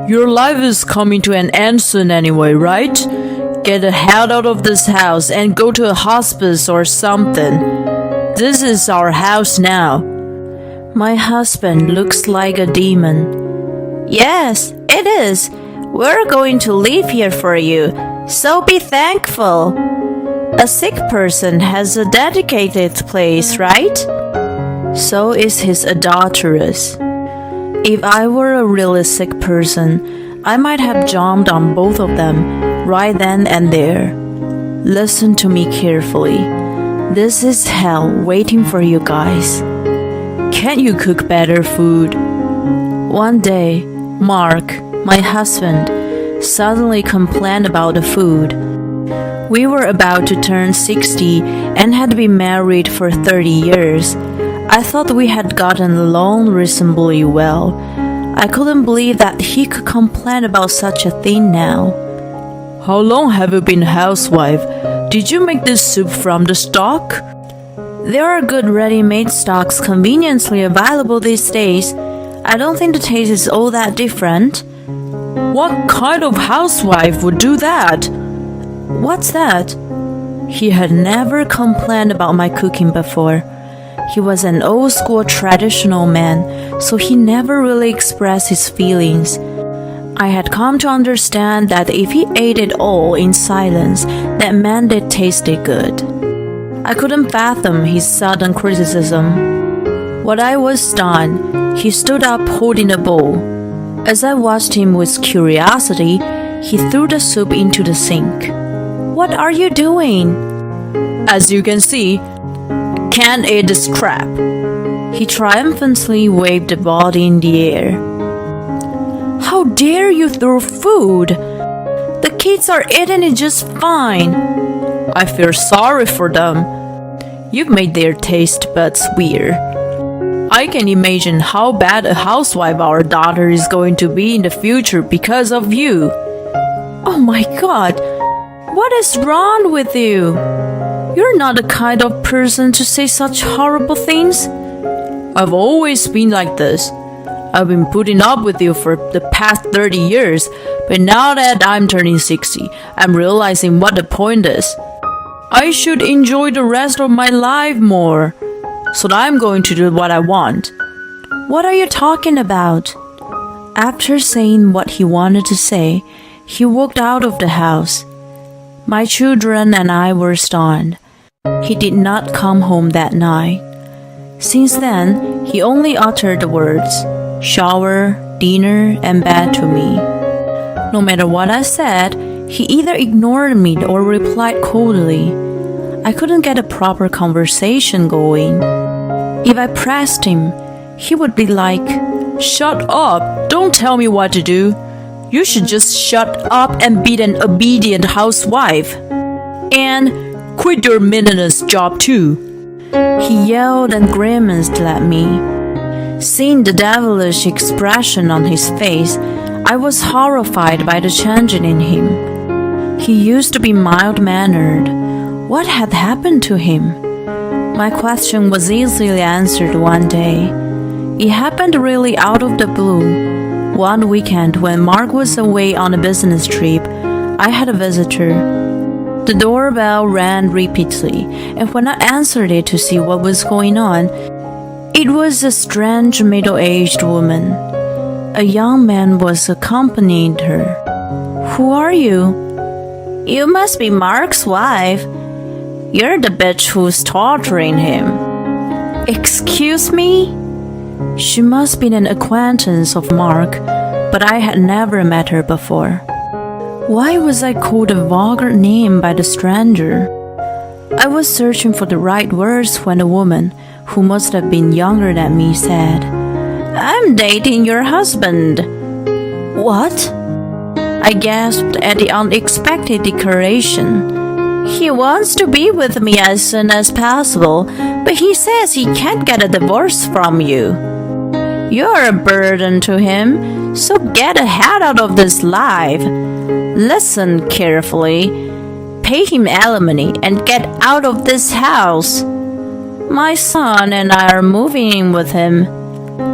Your life is coming to an end soon anyway, right? Get the hell out of this house and go to a hospice or something. This is our house now. My husband looks like a demon. Yes, it is. We're going to live here for you, so be thankful. A sick person has a dedicated place, right? So is his adulteress. If I were a really sick person, I might have jumped on both of them right then and there. Listen to me carefully. This is hell waiting for you guys. Can't you cook better food? One day, Mark, my husband, suddenly complained about the food. We were about to turn 60 and had been married for 30 years. I thought we had gotten along reasonably well. I couldn't believe that he could complain about such a thing now. How long have you been a housewife? Did you make this soup from the stock? There are good ready-made stocks conveniently available these days. I don't think the taste is all that different. What kind of housewife would do that? What's that? He had never complained about my cooking before. He was an old-school traditional man, so he never really expressed his feelings. I had come to understand that if he ate it all in silence, that meant it tasted good. I couldn't fathom his sudden criticism. When I was done, he stood up holding a bowl. As I watched him with curiosity, he threw the soup into the sink. What are you doing? As you can see, can't eat this crap. He triumphantly waved the body in the air. How dare you throw food? The kids are eating it just fine. I feel sorry for them. You've made their taste buds weird. I can imagine how bad a housewife our daughter is going to be in the future because of you. Oh my God, what is wrong with you? You're not the kind of person to say such horrible things. I've always been like this. I've been putting up with you for the past 30 years, but now that I'm turning 60, I'm realizing what the point is. I should enjoy the rest of my life more, so I'm going to do what I want. What are you talking about? After saying what he wanted to say, he walked out of the house. My children and I were stunned. He did not come home that night. Since then, he only uttered the words, shower, dinner, and bed to me. No matter what I said, he either ignored me or replied coldly. I couldn't get a proper conversation going. If I pressed him, he would be like, shut up, don't tell me what to do. You should just shut up and be an obedient housewife. And quit your meaningless job too. He yelled and grimaced at me. Seeing the devilish expression on his face, I was horrified by the change in him. He used to be mild-mannered. What had happened to him? My question was easily answered one day. It happened really out of the blue. One weekend when Mark was away on a business trip, I had a visitor. The doorbell rang repeatedly, and when I answered it to see what was going on, it was a strange middle-aged woman. A young man was accompanying her. Who are you? You must be Mark's wife. You're the bitch who's torturing him. Excuse me? She must be an acquaintance of Mark, but I had never met her before. Why was I called a vulgar name by the stranger? I was searching for the right words when a woman, who must have been younger than me, said, I'm dating your husband. What? I gasped at the unexpected declaration. He wants to be with me as soon as possible, but he says he can't get a divorce from you. You're a burden to him, so get the hell out of this life. Listen carefully. Pay him alimony and get out of this house. My son and I are moving in with him.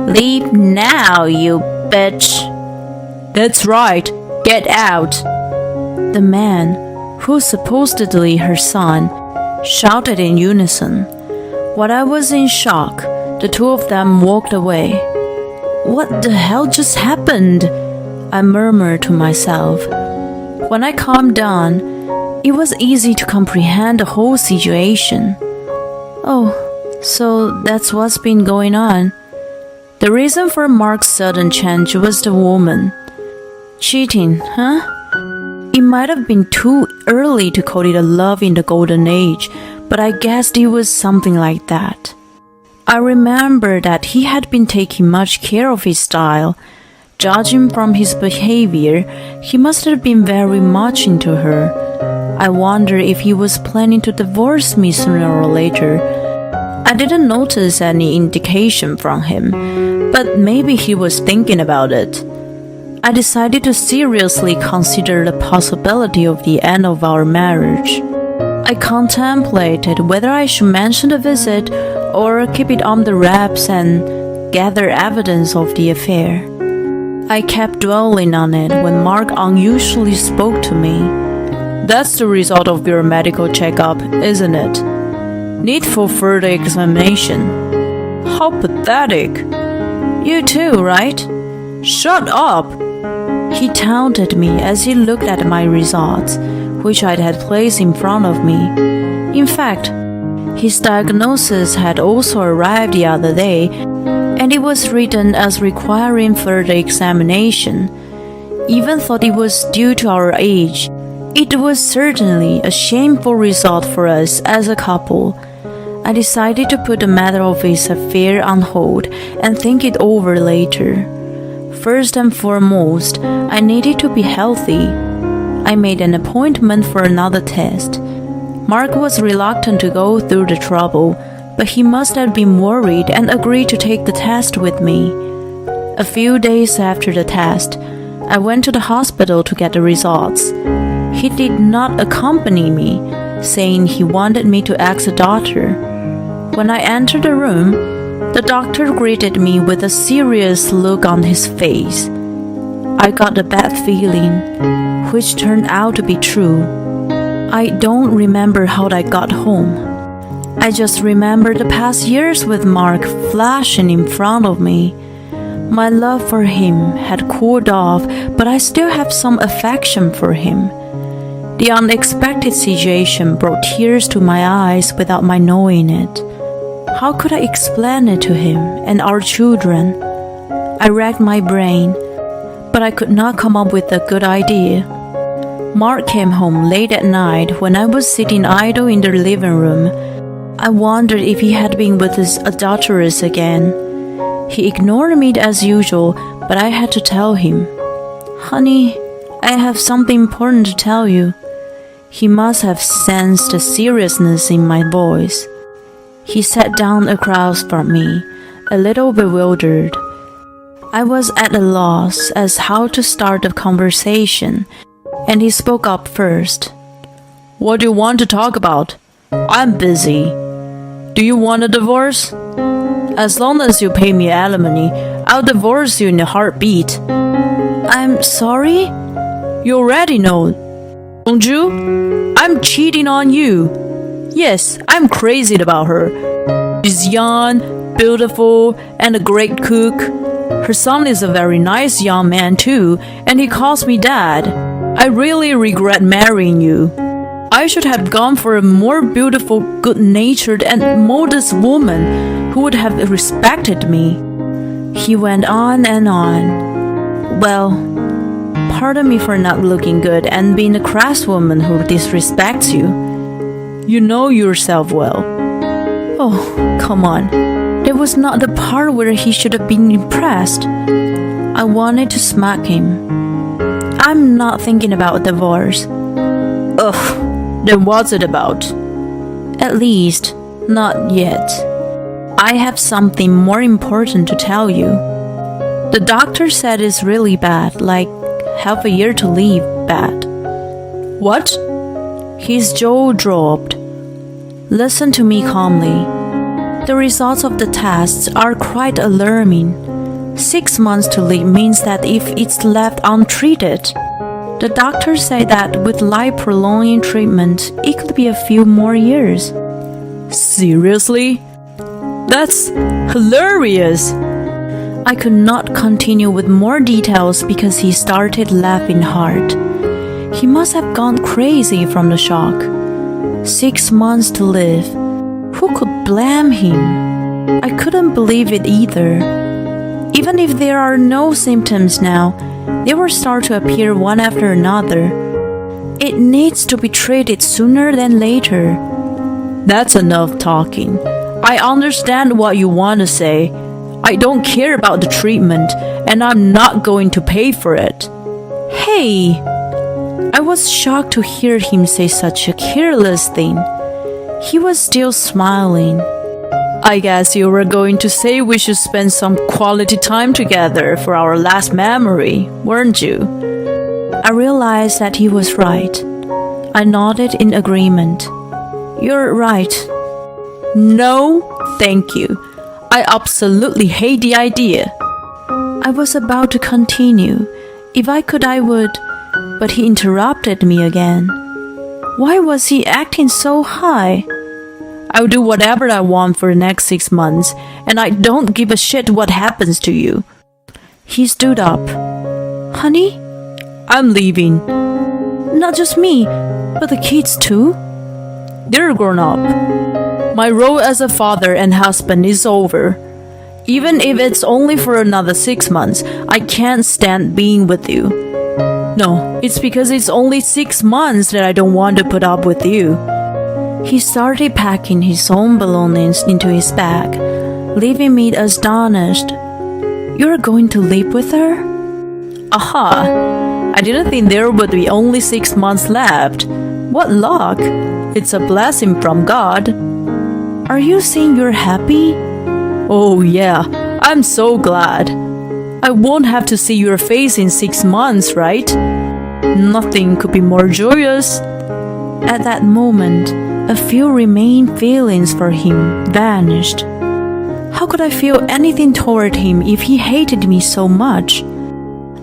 Leave now, you bitch. That's right. Get out. The man, who's supposedly her son, shouted in unison. While I was in shock, the two of them walked away. What the hell just happened? I murmured to myself. When I calmed down, it was easy to comprehend the whole situation. Oh, so that's what's been going on. The reason for Mark's sudden change was the woman. Cheating, huh? It might have been too early to call it a love in the golden age, but I guessed it was something like that. I remember that he had been taking much care of his style. Judging from his behavior, he must have been very much into her. I wonder if he was planning to divorce me sooner or later. I didn't notice any indication from him, but maybe he was thinking about it. I decided to seriously consider the possibility of the end of our marriage. I contemplated whether I should mention the visit or keep it on the wraps and gather evidence of the affair. I kept dwelling on it when Mark unusually spoke to me. That's the result of your medical checkup, isn't it? Need for further examination. How pathetic. You too, right? Shut up! He taunted me as he looked at my results, which I had placed in front of me. In fact, his diagnosis had also arrived the other day, and it was written as requiring further examination. Even though it was due to our age, it was certainly a shameful result for us as a couple. I decided to put the matter of his affair on hold and think it over later. First and foremost, I needed to be healthy. I made an appointment for another test. Mark was reluctant to go through the trouble, but he must have been worried and agreed to take the test with me. A few days after the test, I went to the hospital to get the results. He did not accompany me, saying he wanted me to ask the doctor. When I entered the room, the doctor greeted me with a serious look on his face. I got a bad feeling, which turned out to be true. I don't remember how I got home. I just remember the past years with Mark flashing in front of me. My love for him had cooled off, but I still have some affection for him. The unexpected situation brought tears to my eyes without my knowing it. How could I explain it to him and our children? I racked my brain, but I could not come up with a good idea. Mark came home late at night when I was sitting idle in the living room. I wondered if he had been with his adulteress again. He ignored me as usual, but I had to tell him. Honey, I have something important to tell you. He must have sensed the seriousness in my voice. He sat down across from me, a little bewildered. I was at a loss as how to start the conversation, and he spoke up first. What do you want to talk about? I'm busy. Do you want a divorce? As long as you pay me alimony, I'll divorce you in a heartbeat. I'm sorry? You already know, don't you? I'm cheating on you. Yes, I'm crazy about her. She's young, beautiful, and a great cook. Her son is a very nice young man too, and he calls me dad. I really regret marrying you. I should have gone for a more beautiful, good-natured, and modest woman who would have respected me. He went on and on. Well, pardon me for not looking good and being a crass woman who disrespects you. You know yourself well. Oh, come on. There was not the part where he should have been impressed. I wanted to smack him. I'm not thinking about a divorce. Ugh, then what's it about? At least, not yet. I have something more important to tell you. The doctor said it's really bad, like half a year to live bad. What? His jaw dropped. Listen to me calmly. The results of the tests are quite alarming. 6 months to live means that if it's left untreated, the doctor said that with life-prolonging treatment, it could be a few more years. Seriously? That's hilarious. I could not continue with more details because he started laughing hard. He must have gone crazy from the shock. 6 months to live. Who could blame him? I couldn't believe it either. Even if there are no symptoms now, they will start to appear one after another. It needs to be treated sooner than later. That's enough talking. I understand what you want to say. I don't care about the treatment, and I'm not going to pay for it. Hey! I was shocked to hear him say such a careless thing. He was still smiling. I guess you were going to say we should spend some quality time together for our last memory, weren't you? I realized that he was right. I nodded in agreement. You're right. No, thank you. I absolutely hate the idea. I was about to continue. If I could, I would. But he interrupted me again. Why was he acting so high? I'll do whatever I want for the next 6 months, and I don't give a shit what happens to you. He stood up. Honey? I'm leaving. Not just me, but the kids too? They're grown up. My role as a father and husband is over. Even if it's only for another 6 months, I can't stand being with you. No, it's because it's only 6 months that I don't want to put up with you. He started packing his own belongings into his bag, leaving me astonished. You're going to live with her? Aha! I didn't think there would be only 6 months left. What luck! It's a blessing from God. Are you saying you're happy? Oh yeah, I'm so glad. I won't have to see your face in 6 months, right? Nothing could be more joyous. At that moment, a few remaining feelings for him vanished. How could I feel anything toward him if he hated me so much?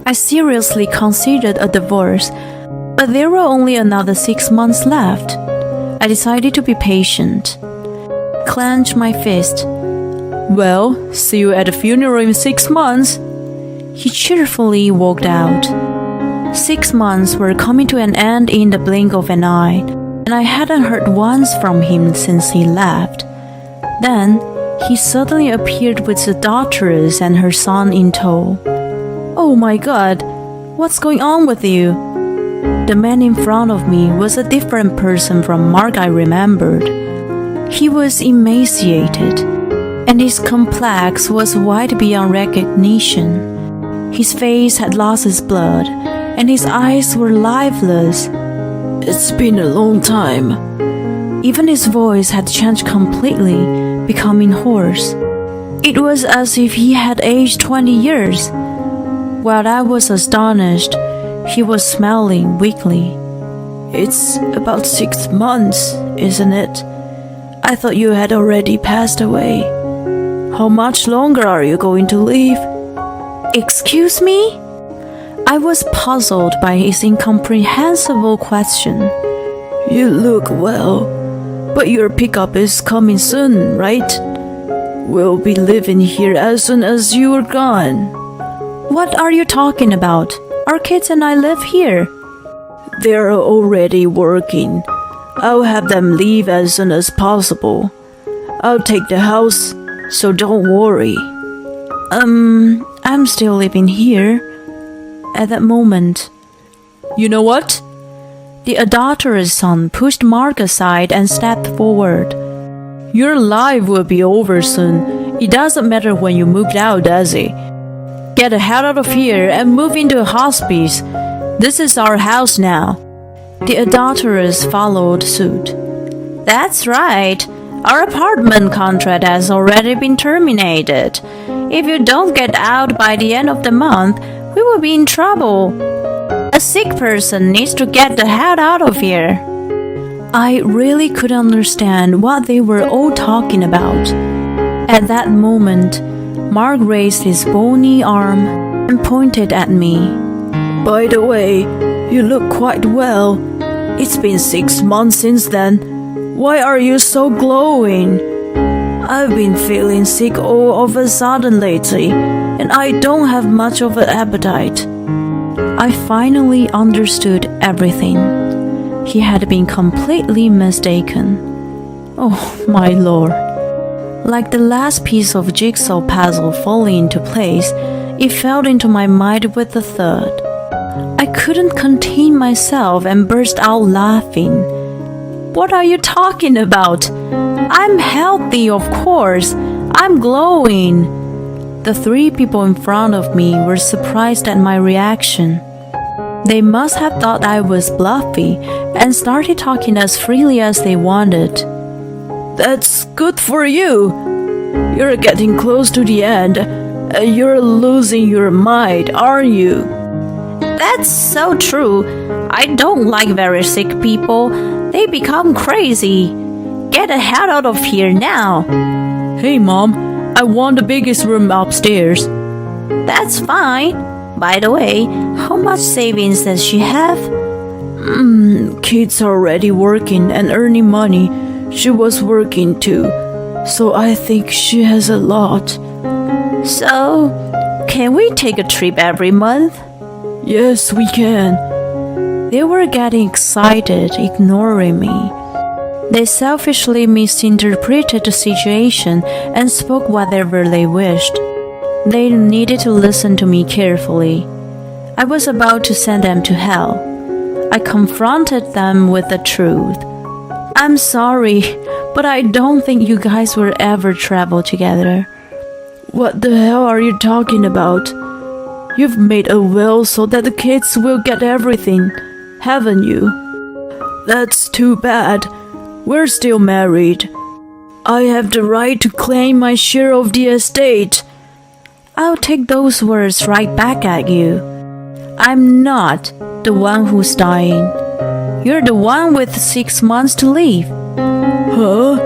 I seriously considered a divorce, but there were only another 6 months left. I decided to be patient. Clenched my fist. Well, see you at the funeral in 6 months. He cheerfully walked out. 6 months were coming to an end in the blink of an eye, and I hadn't heard once from him since he left. Then, he suddenly appeared with the daughteress and her son in tow. Oh my God, what's going on with you? The man in front of me was a different person from Mark I remembered. He was emaciated, and his complex was white beyond recognition. His face had lost its blood, and his eyes were lifeless. It's been a long time. Even his voice had changed completely, becoming hoarse. It was as if he had aged 20 years. While I was astonished, he was smiling weakly. It's about 6 months, isn't it? I thought you had already passed away. How much longer are you going to live? Excuse me? I was puzzled by his incomprehensible question. You look well, but your pickup is coming soon, right? We'll be living here as soon as you're gone. What are you talking about? Our kids and I live here. They're already working. I'll have them leave as soon as possible. I'll take the house, so don't worry. I'm still living here. At that moment, you know what? The adulterous son pushed Mark aside and stepped forward. Your life will be over soon. It doesn't matter when you moved out, does it? Get the hell out of here and move into a hospice. This is our house now. The adulteress followed suit. That's right. Our apartment contract has already been terminated. If you don't get out by the end of the month, we will be in trouble. A sick person needs to get the hell out of here. I really couldn't understand what they were all talking about. At that moment, Mark raised his bony arm and pointed at me. By the way, you look quite well. It's been 6 months since then. Why are you so glowing? I've been feeling sick all of a sudden lately, and I don't have much of an appetite. I finally understood everything. He had been completely mistaken. Oh, my Lord. Like the last piece of jigsaw puzzle falling into place, it fell into my mind with a thud. I couldn't contain myself and burst out laughing. What are you talking about? I'm healthy, of course. I'm glowing. The 3 people in front of me were surprised at my reaction. They must have thought I was bluffy and started talking as freely as they wanted. That's good for you. You're getting close to the end. You're losing your mind, aren't you? That's so true. I don't like very sick people. They become crazy. Get the hell out of here now. Hey, Mom, I want the biggest room upstairs. That's fine. By the way, how much savings does she have? Kids are already working and earning money. She was working too, so I think she has a lot. So, can we take a trip every month? Yes, we can. They were getting excited, ignoring me. They selfishly misinterpreted the situation and spoke whatever they wished. They needed to listen to me carefully. I was about to send them to hell. I confronted them with the truth. I'm sorry, but I don't think you guys will ever travel together. What the hell are you talking about? You've made a will so that the kids will get everything, haven't you? That's too bad. We're still married. I have the right to claim my share of the estate. I'll take those words right back at you. I'm not the one who's dying. You're the one with 6 months to live. Huh?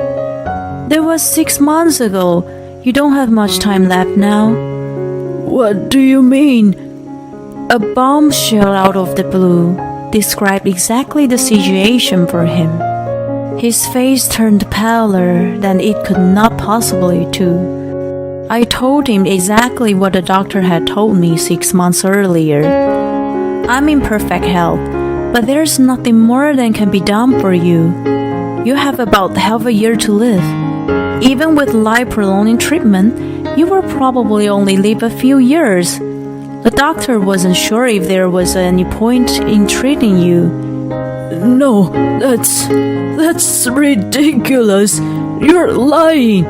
That was 6 months ago. You don't have much time left now. What do you mean? A bombshell out of the blue described exactly the situation for him. His face turned paler than it could not possibly do. I told him exactly what the doctor had told me 6 months earlier. I'm in perfect health, but there's nothing more than can be done for you. You have about half a year to live. Even with life-prolonging treatment, you will probably only live a few years. The doctor wasn't sure if there was any point in treating you. No, that's ridiculous. You're lying.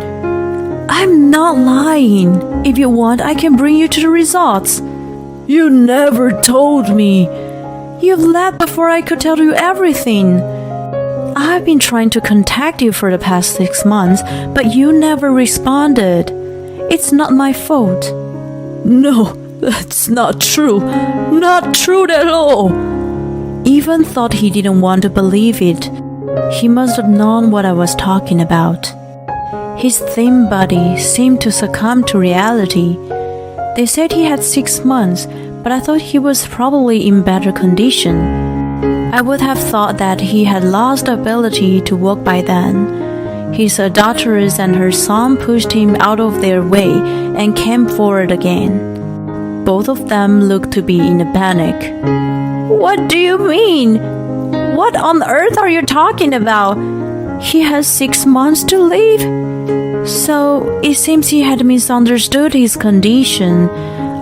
I'm not lying. If you want, I can bring you to the results. You never told me. You left before I could tell you everything. I've been trying to contact you for the past 6 months, but you never responded. It's not my fault. No, that's not true. Not true at all. Even thought he didn't want to believe it. He must have known what I was talking about. His thin body seemed to succumb to reality. They said he had 6 months, but I thought he was probably in better condition. I would have thought that he had lost the ability to walk by then. His adulteress and her son pushed him out of their way and came forward again. Both of them looked to be in a panic. What do you mean? What on earth are you talking about? He has 6 months to live? So, it seems he had misunderstood his condition.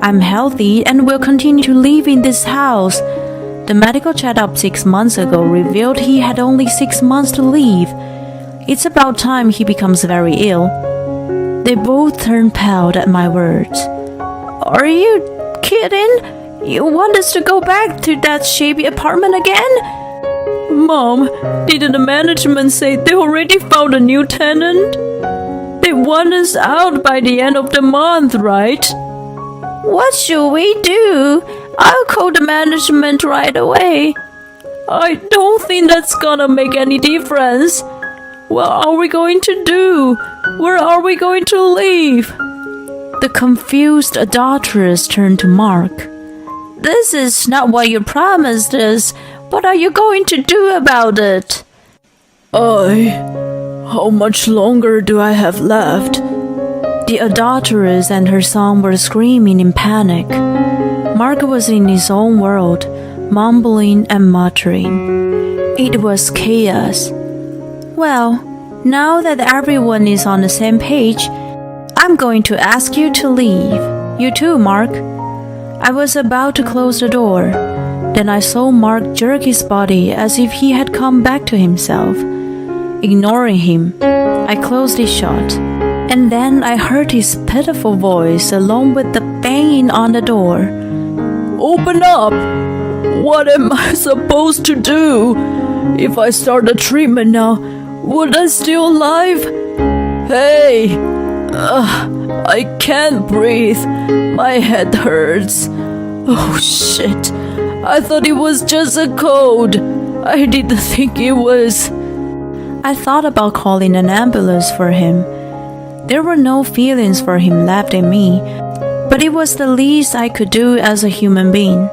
I'm healthy and will continue to live in this house. The medical checkup 6 months ago revealed he had only 6 months to live. It's about time he becomes very ill. They both turned pale at my words. Are you kidding? You want us to go back to that shabby apartment again? Mom, didn't the management say they already found a new tenant? They want us out by the end of the month, right? What should we do? I'll call the management right away. I don't think that's gonna make any difference. What are we going to do? Where are we going to live? The confused adulteress turned to Mark. "This is not what you promised us. What are you going to do about it?" How much longer do I have left?" The adulteress and her son were screaming in panic. Mark was in his own world, mumbling and muttering. It was chaos. "Well, now that everyone is on the same page, I'm going to ask you to leave. You too, Mark." I was about to close the door. Then I saw Mark jerk his body as if he had come back to himself. Ignoring him, I closed it shut. And then I heard his pitiful voice along with the banging on the door. "Open up! What am I supposed to do? If I start the treatment now, would I still alive? Hey! I can't breathe. My head hurts. Oh shit. I thought it was just a cold. I didn't think it was." I thought about calling an ambulance for him. There were no feelings for him left in me, but it was the least I could do as a human being.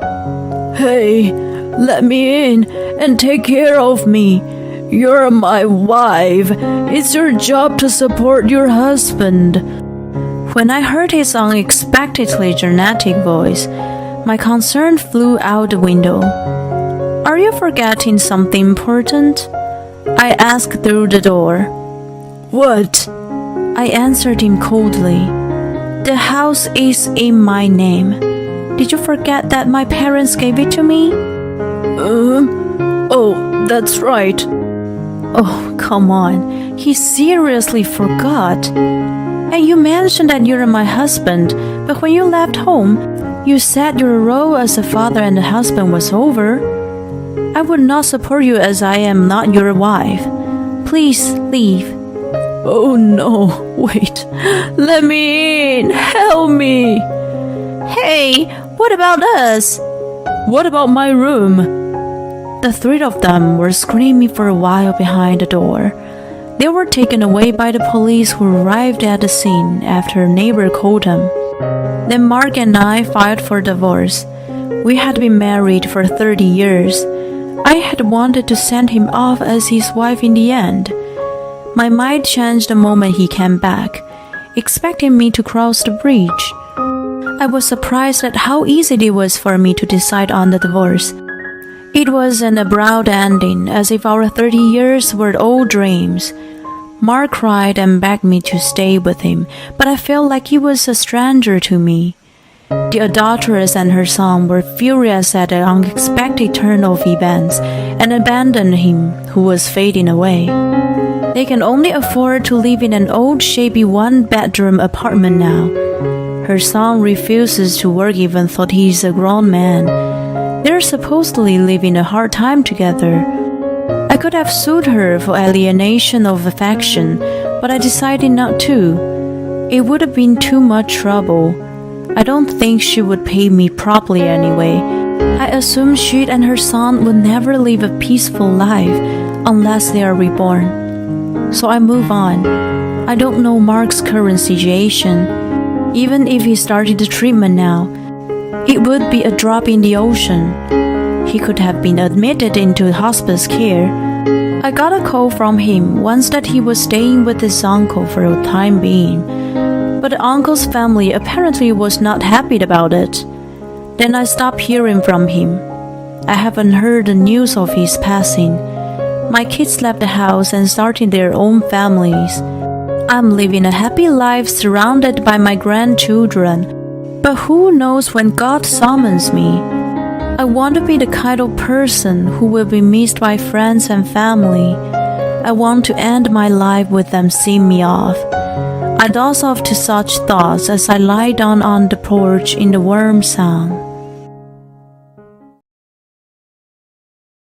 "Hey, let me in and take care of me. You're my wife. It's your job to support your husband." When I heard his unexpectedly dramatic voice, my concern flew out the window. "Are you forgetting something important?" I asked through the door. "What?" I answered him coldly. "The house is in my name. Did you forget that my parents gave it to me?" Oh, that's right." Oh, come on. He seriously forgot. "And you mentioned that you're my husband, but when you left home, you said your role as a father and a husband was over. I would not support you as I am not your wife. Please leave." "Oh no, wait. Let me in. Help me." "Hey, what about us?" "What about my room?" The three of them were screaming for a while behind the door. They were taken away by the police who arrived at the scene after a neighbor called them. Then Mark and I filed for divorce. We had been married for 30 years. I had wanted to send him off as his wife in the end. My mind changed the moment he came back, expecting me to cross the bridge. I was surprised at how easy it was for me to decide on the divorce. It was an abrupt ending, as if our 30 years were old dreams. Mark cried and begged me to stay with him, but I felt like he was a stranger to me. The adulteress and her son were furious at the unexpected turn of events and abandoned him, who was fading away. They can only afford to live in an old, shabby one-bedroom apartment now. Her son refuses to work even though he's a grown man. They're supposedly living a hard time together. I could have sued her for alienation of affection, but I decided not to. It would have been too much trouble. I don't think she would pay me properly anyway. I assumed she and her son would never live a peaceful life unless they are reborn. So I move on. I don't know Mark's current situation. Even if he started the treatment now, it would be a drop in the ocean. He could have been admitted into hospice care. I got a call from him once that he was staying with his uncle for a time being, but the uncle's family apparently was not happy about it. Then I stopped hearing from him. I haven't heard the news of his passing. My kids left the house and started their own families. I'm living a happy life surrounded by my grandchildren, but who knows when God summons me? I want to be the kind of person who will be missed by friends and family. I want to end my life with them seeing me off. I doze off to such thoughts as I lie down on the porch in the warm sun.